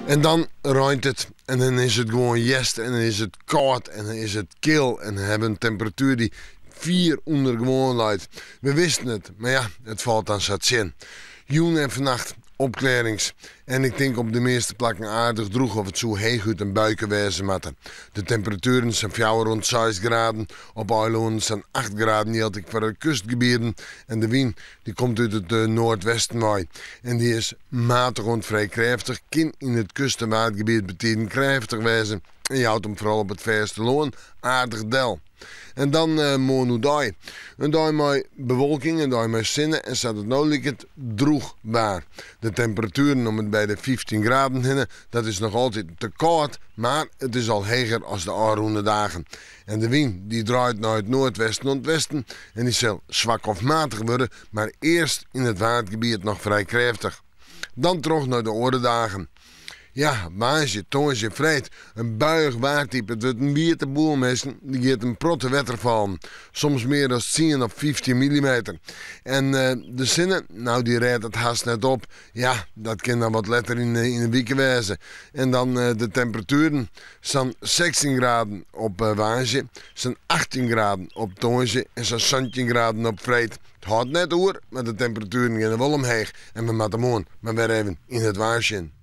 En dan ruint het en dan is het gewoon jest en dan is het koud en dan is het kil en dan hebben we een temperatuur die 4 onder gewoon luidt. We wisten het, maar ja, het valt aan zat zin. Joen en vannacht opklarings. En ik denk op de meeste plekken aardig droeg of het zo heel goed een buiken wezen matten. De temperaturen zijn fjouwer rond 6 graden. Op eiland zijn 8 graden, die had ik voor de kustgebieden. En de wind die komt uit het noordwesten waai. En die is matig rond vrij krachtig. Kan in het kust- en waardgebied betekent krachtig wezen. En je houdt hem vooral op het verste loon aardig del. En dan morgen dag. Een dag met bewolking, een dag met zinnen en staat het nou het droegbaar. De temperaturen om het bij de 15 graden heen, dat is nog altijd te koud, maar het is al hoger als de aanroende dagen. En de wind die draait naar het noordwesten en het westen en die zal zwak of matig worden, maar eerst in het waardgebied nog vrij krachtig. Dan terug naar de oordedagen. Ja, maasje, tongetje, vreit. Een buig waartype, het wordt een wierte boelmessen, die gaat een protte wetter vallen. Soms meer dan 10 of 15 millimeter. En de zinnen, nou die rijdt het haast net op. Ja, dat kan dan wat letter in de wieken wezen. En dan de temperaturen zijn 16 graden op waasje, zijn 18 graden op tongetje en zijn 17 graden op vreit. Het houdt net oer, maar de temperaturen gaan wel omheen. En we moeten morgen maar weer even in het waarsje.